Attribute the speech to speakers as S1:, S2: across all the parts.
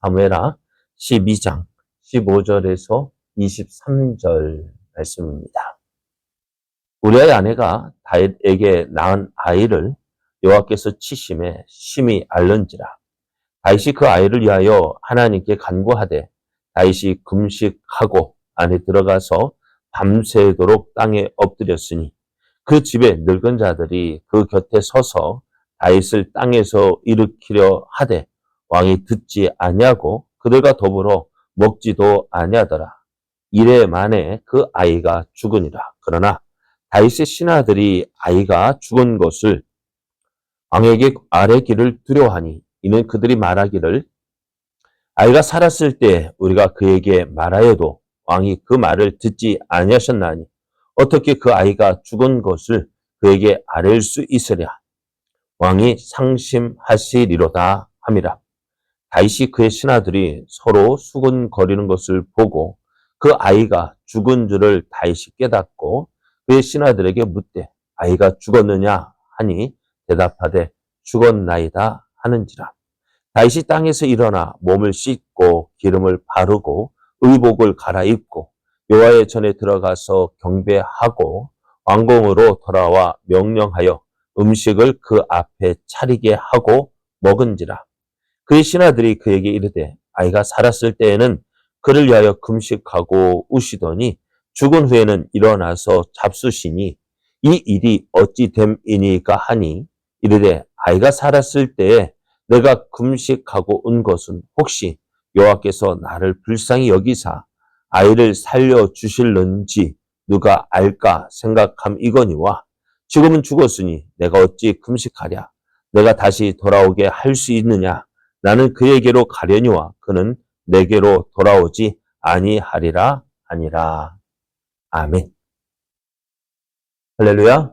S1: 사무엘하 12장 15절에서 23절 말씀입니다. 우리아의 아내가 다윗에게 낳은 아이를 여호와께서 치심에 심히 앓는지라. 다윗이 그 아이를 위하여 하나님께 간구하되 다윗이 금식하고 안에 들어가서 밤새도록 땅에 엎드렸으니 그 집에 늙은 자들이 그 곁에 서서 다윗을 땅에서 일으키려 하되 왕이 듣지 아니하고 그들과 더불어 먹지도 아니하더라. 이래 만에 그 아이가 죽으니라. 그러나 다윗의 신하들이 아이가 죽은 것을 왕에게 아뢰기를 두려워하니 이는 그들이 말하기를 아이가 살았을 때 우리가 그에게 말하여도 왕이 그 말을 듣지 아니하셨나니 어떻게 그 아이가 죽은 것을 그에게 아뢰일 수 있으랴. 왕이 상심하시리로다 함이라. 다윗이 그의 신하들이 서로 수군거리는 것을 보고 그 아이가 죽은 줄을 다윗이 깨닫고 그의 신하들에게 묻되 아이가 죽었느냐 하니 대답하되 죽었나이다 하는지라. 다윗이 땅에서 일어나 몸을 씻고 기름을 바르고 의복을 갈아입고 여호와의 전에 들어가서 경배하고 왕궁으로 돌아와 명령하여 음식을 그 앞에 차리게 하고 먹은지라. 그의 신하들이 그에게 이르되 아이가 살았을 때에는 그를 위하여 금식하고 우시더니 죽은 후에는 일어나서 잡수시니 이 일이 어찌 됨이니까 하니 이르되 아이가 살았을 때에 내가 금식하고 온 것은 혹시 여호와께서 나를 불쌍히 여기사 아이를 살려주실는지 누가 알까 생각함이거니와 지금은 죽었으니 내가 어찌 금식하랴. 내가 다시 돌아오게 할 수 있느냐. 나는 그에게로 가려니와 그는 내게로 돌아오지 아니하리라 하니라. 아멘. 할렐루야.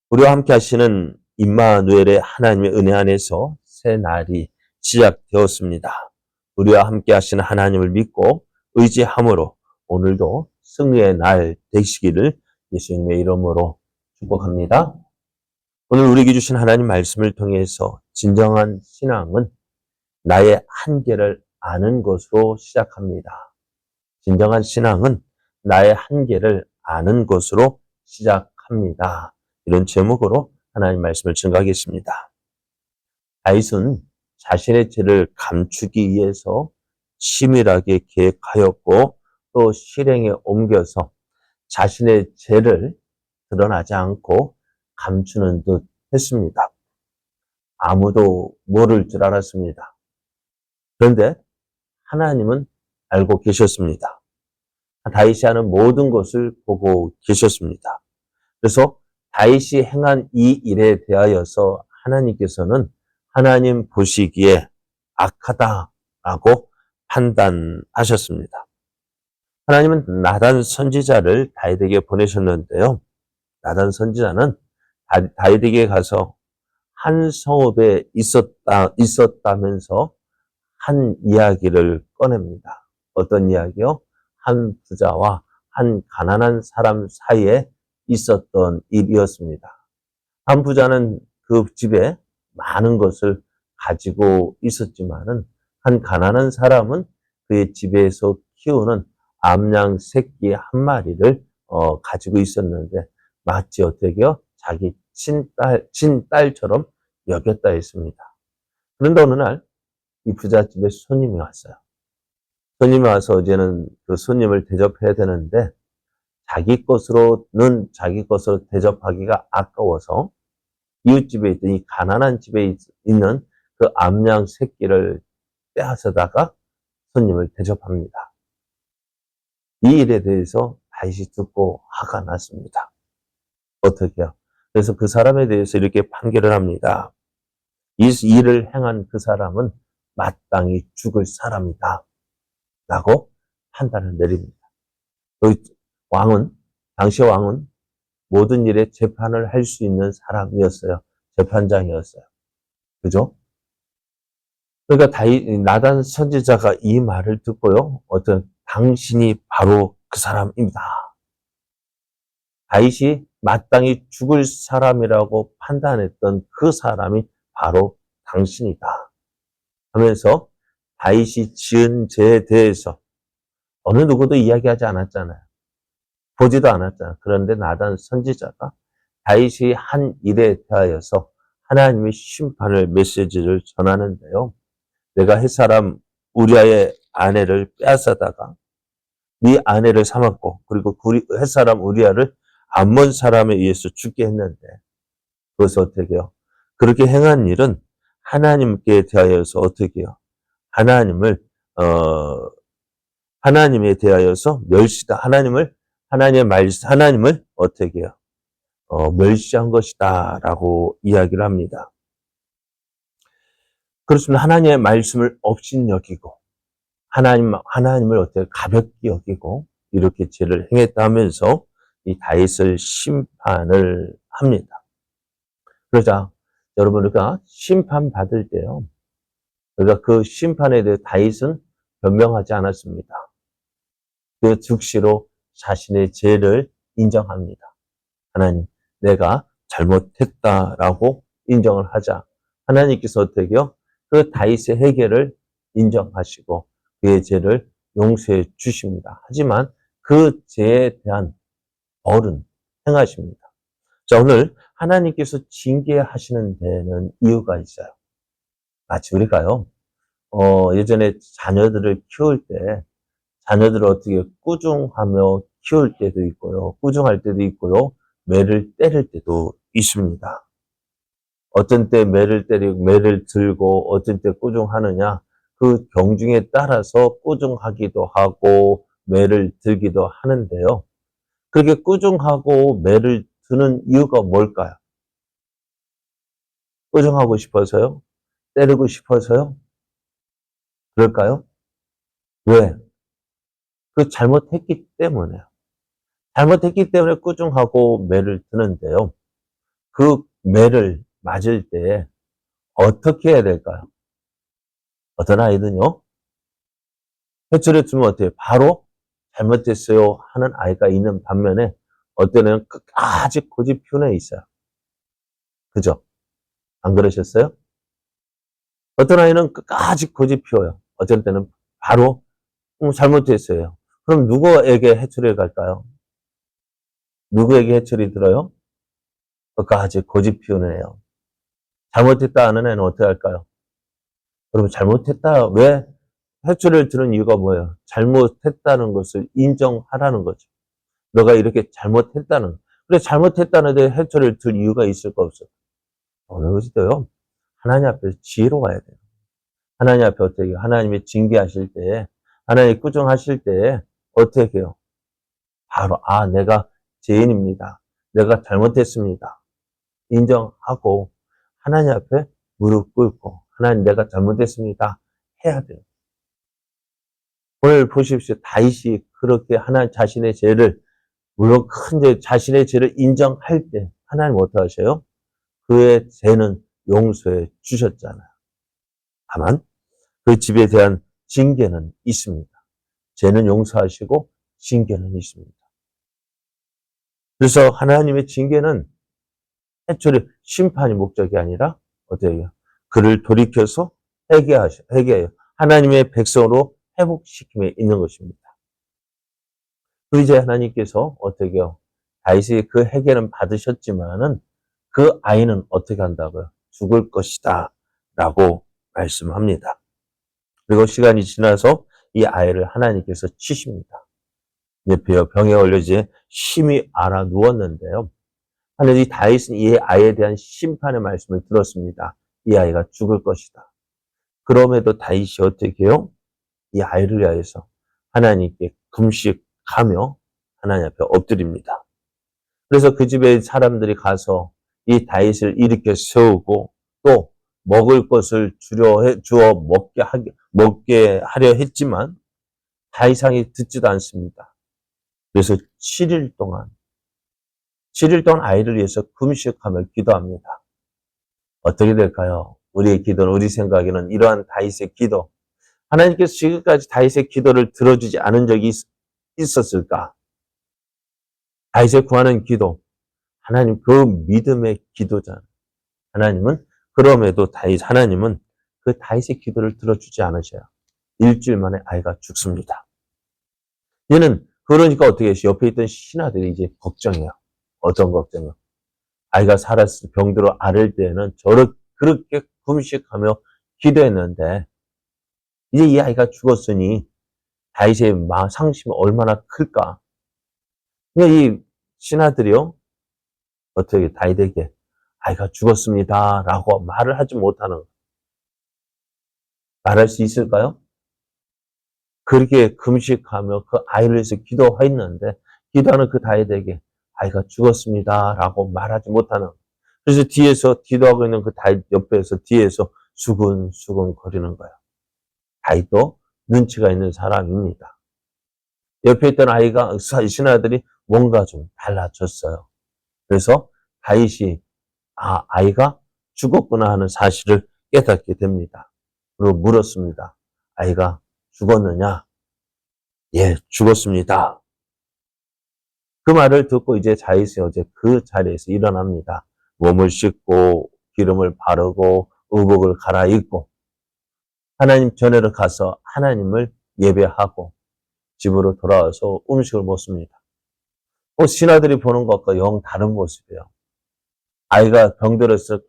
S1: 우리와 함께 하시는 임마누엘의 하나님의 은혜 안에서 새 날이 시작되었습니다. 우리와 함께 하시는 하나님을 믿고 의지함으로 오늘도 승리의 날 되시기를 예수님의 이름으로 축복합니다. 오늘 우리에게 주신 하나님 말씀을 통해서 진정한 신앙은 나의 한계를 아는 것으로 시작합니다. 진정한 신앙은 나의 한계를 아는 것으로 시작합니다. 이런 제목으로 하나님 말씀을 증거하겠습니다. 다윗은 자신의 죄를 감추기 위해서 치밀하게 계획하였고 또 실행에 옮겨서 자신의 죄를 드러나지 않고 감추는 듯 했습니다. 아무도 모를 줄 알았습니다. 그런데 하나님은 알고 계셨습니다. 다윗이 하는 모든 것을 보고 계셨습니다. 그래서 다윗이 행한 이 일에 대하여서 하나님께서는 하나님 보시기에 악하다라고 판단하셨습니다. 하나님은 나단 선지자를 다윗에게 보내셨는데요. 나단 선지자는 다윗에게 가서 한 성읍에 있었다면서 한 이야기를 꺼냅니다. 어떤 이야기요? 한 부자와 한 가난한 사람 사이에 있었던 일이었습니다. 한 부자는 그 집에 많은 것을 가지고 있었지만은 한 가난한 사람은 그의 집에서 키우는 암양 새끼 한 마리를 가지고 있었는데 마치 어떻게요? 자기 친딸처럼 여겼다 했습니다. 그런데 어느 날 이 부잣집에 손님이 왔어요. 손님이 와서 이제는 그 손님을 대접해야 되는데 자기 것으로 대접하기가 아까워서 이웃집에 있던 이 가난한 집에 있는 그 암양 새끼를 빼앗아다가 손님을 대접합니다. 이 일에 대해서 다윗이 듣고 화가 났습니다. 어떻게요? 그래서 그 사람에 대해서 이렇게 판결을 합니다. 이 일을 행한 그 사람은 마땅히 죽을 사람이다. 라고 판단을 내립니다. 당시 왕은 모든 일에 재판을 할 수 있는 사람이었어요. 재판장이었어요. 그죠? 그러니까 나단 선지자가 이 말을 듣고요. 당신이 바로 그 사람입니다. 다윗이 마땅히 죽을 사람이라고 판단했던 그 사람이 바로 당신이다. 하면서 다윗이 지은 죄에 대해서 어느 누구도 이야기하지 않았잖아요. 보지도 않았잖아요. 그런데 나단 선지자가 다윗이 한 일에 대하여서 하나님의 심판을 메시지를 전하는데요. 내가 햇사람 우리아의 아내를 빼앗아다가 네 아내를 삼았고 그리고 햇사람 우리아를 암몬 사람에 의해서 죽게 했는데 그것을 어떻게 해요? 그렇게 행한 일은 하나님께 대하여서 어떻게 해요? 하나님에 대하여서 멸시다. 하나님을 어떻게 해요? 멸시한 것이다라고 이야기를 합니다. 그렇습니다. 하나님의 말씀을 업신여기고 하나님을 어떻게 가볍게 여기고 이렇게 죄를 행했다 하면서 이 다윗을 심판을 합니다. 그러자 여러분 우리가 심판받을 때요. 그러니까 그 심판에 대해 다윗은 변명하지 않았습니다. 그 즉시로 자신의 죄를 인정합니다. 하나님, 내가 잘못했다라고 인정을 하자. 하나님께서 어떻게 해요? 그 다윗의 회개를 인정하시고 그의 죄를 용서해 주십니다. 하지만 그 죄에 대한 벌은 행하십니다. 자, 오늘 하나님께서 징계하시는 데는 이유가 있어요. 마치 우리가요, 예전에 자녀들을 키울 때, 자녀들을 어떻게 꾸중하며 키울 때도 있고요, 꾸중할 때도 있고요, 매를 때릴 때도 있습니다. 어떤 때 매를 때리고, 매를 들고, 어떤 때 꾸중하느냐, 그 경중에 따라서 꾸중하기도 하고, 매를 들기도 하는데요. 그렇게 꾸중하고 매를 드는 이유가 뭘까요? 꾸중하고 싶어서요? 때리고 싶어서요? 그럴까요? 왜? 그 잘못했기 때문에요. 잘못했기 때문에 꾸중하고 매를 드는데요. 그 매를 맞을 때 어떻게 해야 될까요? 어떤 아이는요, 회초리 두면 어때요? 바로 잘못했어요 하는 아이가 있는 반면에 어떤 애는 끝까지 고집 피우는 애 있어요. 그죠? 안 그러셨어요? 어떤 아이는 끝까지 고집 피워요. 어떤 때는 바로 잘못했어요. 그럼 누구에게 해초리를 갈까요? 누구에게 해초리 들어요? 끝까지 고집 피우는 애요. 잘못했다 하는 애는 어떻게 할까요? 여러분 잘못했다. 왜 해초리를 드는 이유가 뭐예요? 잘못했다는 것을 인정하라는 거죠. 너가 이렇게 잘못했다는. 그래 잘못했다는데 해초리를 들 이유가 있을까 없어? 어느 것이도요. 하나님 앞에서 지혜로워야 돼요. 하나님 앞에 어떻게 해요? 하나님이 징계하실 때, 하나님 꾸중하실 때 어떻게 해요? 바로 내가 죄인입니다. 내가 잘못했습니다. 인정하고 하나님 앞에 무릎 꿇고 하나님 내가 잘못했습니다. 해야 돼요. 오늘 보십시오. 다윗이 그렇게 하나님 자신의 죄를 물론 큰 죄, 자신의 죄를 인정할 때 하나님 어떻게 하셔요? 그의 죄는 용서해 주셨잖아요. 다만 그 집에 대한 징계는 있습니다. 죄는 용서하시고 징계는 있습니다. 그래서 하나님의 징계는 해초리 심판이 목적이 아니라 어떻게 해요? 그를 돌이켜서 회개해요. 하나님의 백성으로 회복시킴에 있는 것입니다. 그 이제 하나님께서 어떻게 해요? 다윗이 그 회개는 받으셨지만은 그 아이는 어떻게 한다고요? 죽을 것이다 라고 말씀합니다. 그리고 시간이 지나서 이 아이를 하나님께서 치십니다. 병에 걸려 이제 심히 알아 누웠는데요. 하나님 다윗은 이 아이에 대한 심판의 말씀을 들었습니다. 이 아이가 죽을 것이다. 그럼에도 다윗이 어떻게 해요? 이 아이를 위하여서 하나님께 금식하며 하나님 앞에 엎드립니다. 그래서 그 집에 사람들이 가서 이 다윗을 일으켜 세우고 또 먹을 것을 주어 먹게 하려 했지만 다윗왕이 듣지도 않습니다. 그래서 7일 동안 아이를 위해서 금식하며 기도합니다. 어떻게 될까요? 우리의 기도는 우리 생각에는 이러한 다윗의 기도 하나님께서 지금까지 다윗의 기도를 들어주지 않은 적이 있었을까? 다윗의 구하는 기도 하나님 그 믿음의 기도잖아요. 하나님은 그럼에도 하나님은 그 다윗의 기도를 들어주지 않으셔요. 일주일 만에 아이가 죽습니다. 얘는 그러니까 어떻게 했어요? 옆에 있던 신하들이 이제 걱정해요. 어떤 걱정이요? 아이가 살았을 병들어 앓을 때는 그렇게 금식하며 기도했는데 이제 이 아이가 죽었으니 다윗의 상심이 얼마나 클까? 이 신하들이요 어떻게 다윗에게 아이가 죽었습니다라고 말을 하지 못하는 말할 수 있을까요? 그렇게 금식하며 그 아이를 위해서 기도했는데 기도하는 그 다윗에게 아이가 죽었습니다라고 말하지 못하는 그래서 뒤에서 기도하고 있는 그 다윗 옆에서 뒤에서 수근수근 거리는 거예요. 다윗도 눈치가 있는 사람입니다. 옆에 있던 아이가 신하들이 뭔가 좀 달라졌어요. 그래서 다윗이 아이가 죽었구나 하는 사실을 깨닫게 됩니다. 그리고 물었습니다. 아이가 죽었느냐? 예, 죽었습니다. 그 말을 듣고 이제 다윗이 어제 그 자리에서 일어납니다. 몸을 씻고 기름을 바르고 의복을 갈아입고 하나님 전에로 가서 하나님을 예배하고 집으로 돌아와서 음식을 먹습니다. 신하들이 보는 것과 영 다른 모습이에요. 아이가 병들어서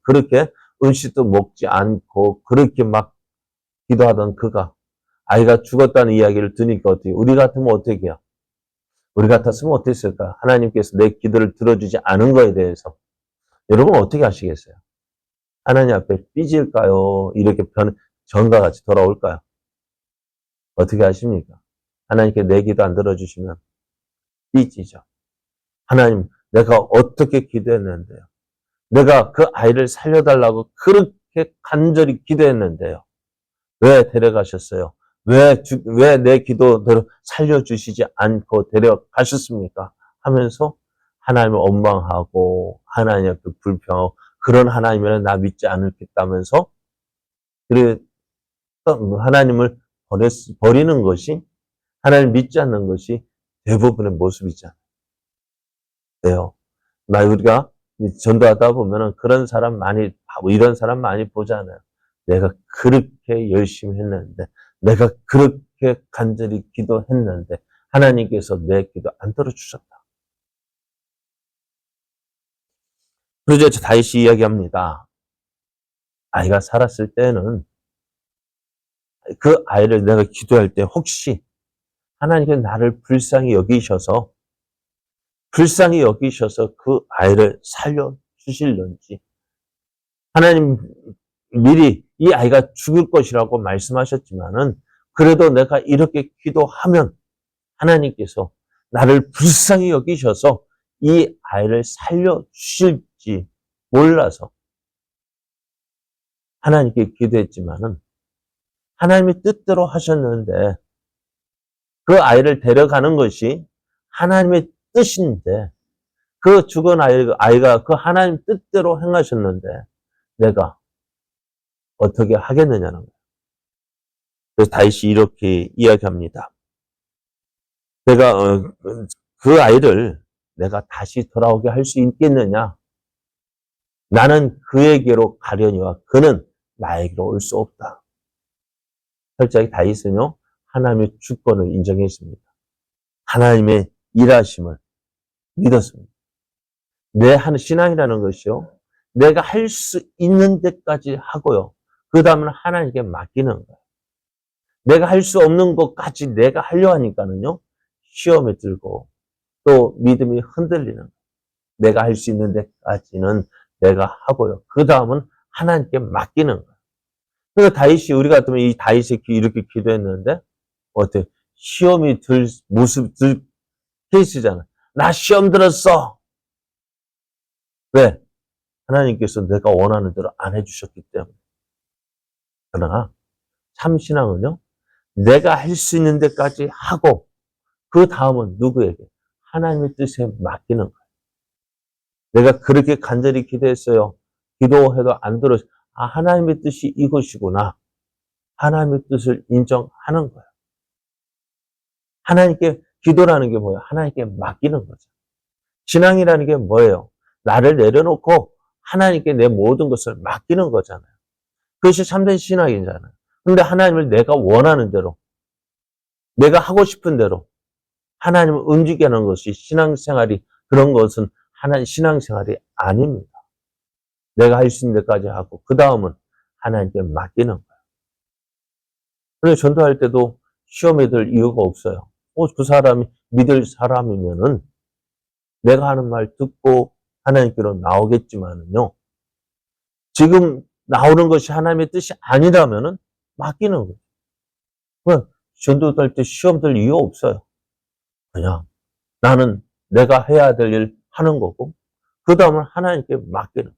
S1: 그렇게 음식도 먹지 않고 그렇게 막 기도하던 그가 아이가 죽었다는 이야기를 들으니까 어떻게 우리 같으면 어떻게 해요? 우리 같았으면 어땠을까? 하나님께서 내 기도를 들어주지 않은 거에 대해서 여러분 어떻게 하시겠어요? 하나님 앞에 삐질까요? 이렇게 전과 같이 돌아올까요? 어떻게 하십니까? 하나님께 내 기도 안 들어주시면 삐지죠. 하나님, 내가 어떻게 기도했는데요? 내가 그 아이를 살려달라고 그렇게 간절히 기도했는데요. 왜 데려가셨어요? 왜 내 기도대로 살려주시지 않고 데려가셨습니까? 하면서 하나님을 원망하고 하나님 앞에 불평하고 그런 하나님이라 나 믿지 않겠다면서 그래 하나님을 버리는 것이 하나님을 믿지 않는 것이 대부분의 모습이잖아요. 왜요? 우리가 전도하다 보면은 그런 사람 많이 이런 사람 많이 보잖아요. 내가 그렇게 열심히 했는데 내가 그렇게 간절히 기도했는데 하나님께서 내 기도 안 들어주셨다. 그러자 다윗이 이야기합니다. 아이가 살았을 때는 그 아이를 내가 기도할 때 혹시 하나님께 나를 불쌍히 여기셔서 그 아이를 살려주실런지 하나님 미리 이 아이가 죽을 것이라고 말씀하셨지만은 그래도 내가 이렇게 기도하면 하나님께서 나를 불쌍히 여기셔서 이 아이를 살려주실지 몰라서 하나님께 기도했지만은 하나님의 뜻대로 하셨는데 그 아이를 데려가는 것이 하나님의 뜻인데 그 죽은 아이가 그 하나님 뜻대로 행하셨는데 내가 어떻게 하겠느냐는 거예요. 그래서 다윗이 이렇게 이야기합니다. 내가 그 아이를 내가 다시 돌아오게 할 수 있겠느냐? 나는 그에게로 가려니와 그는 나에게로 올 수 없다. 철저히 다윗은요 하나님의 주권을 인정했습니다. 하나님의 일하심을 믿었습니다. 내 신앙이라는 것이요 내가 할 수 있는 데까지 하고요 그 다음은 하나님께 맡기는 거예요. 내가 할 수 없는 것까지 내가 하려 하니까는요 시험에 들고 또 믿음이 흔들리는 거예요. 내가 할 수 있는 데까지는 내가 하고요 그 다음은 하나님께 맡기는 거예요. 그래서 다윗이 우리 같으면 이 다윗이 이렇게 기도했는데 어때? 시험이 들 케이스잖아. 나 시험 들었어. 왜? 하나님께서 내가 원하는 대로 안 해주셨기 때문에. 그러나 참신앙은요. 내가 할 수 있는 데까지 하고 그 다음은 누구에게? 하나님의 뜻에 맡기는 거예요. 내가 그렇게 간절히 기도했어요. 기도해도 안 들어. 하나님의 뜻이 이것이구나. 하나님의 뜻을 인정하는 거예요. 하나님께 기도라는 게 뭐예요? 하나님께 맡기는 거죠. 신앙이라는 게 뭐예요? 나를 내려놓고 하나님께 내 모든 것을 맡기는 거잖아요. 그것이 참된 신앙이잖아요. 근데 하나님을 내가 원하는 대로, 내가 하고 싶은 대로 하나님을 움직이는 것이 신앙생활이, 그런 것은 하나님 신앙생활이 아닙니다. 내가 할 수 있는 데까지 하고 그 다음은 하나님께 맡기는 거예요. 그래서 전도할 때도 시험에 들 이유가 없어요. 그 사람이 믿을 사람이면은 내가 하는 말 듣고 하나님께로 나오겠지만은요, 지금 나오는 것이 하나님의 뜻이 아니라면은 맡기는 거예요. 그냥 전도할 때 시험 들 이유 없어요. 그냥 나는 내가 해야 될 일 하는 거고, 그 다음은 하나님께 맡기는.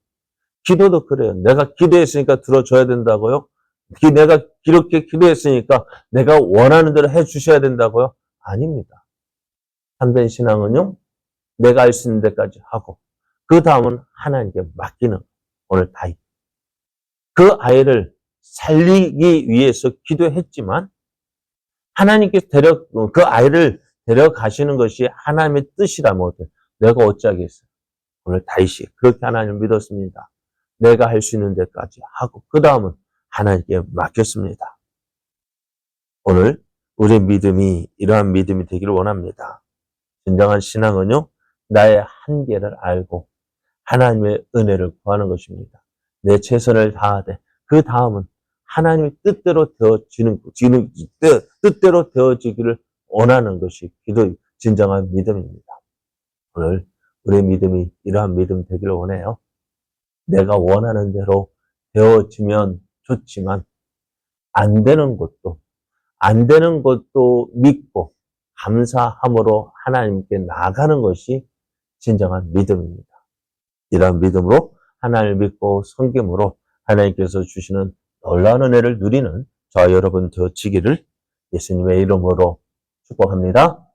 S1: 기도도 그래요. 내가 기도했으니까 들어줘야 된다고요? 내가 이렇게 기도했으니까 내가 원하는 대로 해주셔야 된다고요? 아닙니다. 참된 신앙은요, 내가 할 수 있는 데까지 하고, 그 다음은 하나님께 맡기는. 오늘 다윗. 그 아이를 살리기 위해서 기도했지만, 하나님께 그 아이를 데려가시는 것이 하나님의 뜻이라면 내가 어찌하겠어요? 오늘 다윗이 그렇게 하나님을 믿었습니다. 내가 할 수 있는 데까지 하고 그 다음은 하나님께 맡겼습니다. 오늘 우리의 믿음이 이러한 믿음이 되기를 원합니다. 진정한 신앙은요, 나의 한계를 알고 하나님의 은혜를 구하는 것입니다. 내 최선을 다하되 그 다음은 하나님의 뜻대로 뜻대로 되어지기를 원하는 것이 기도의 진정한 믿음입니다. 오늘 우리의 믿음이 이러한 믿음 되기를 원해요. 내가 원하는 대로 되어지면 좋지만 안 되는 것도 믿고 감사함으로 하나님께 나아가는 것이 진정한 믿음입니다. 이러한 믿음으로 하나님을 믿고 섬김으로 하나님께서 주시는 놀라운 은혜를 누리는 저와 여러분 되어지기를 예수님의 이름으로 축복합니다.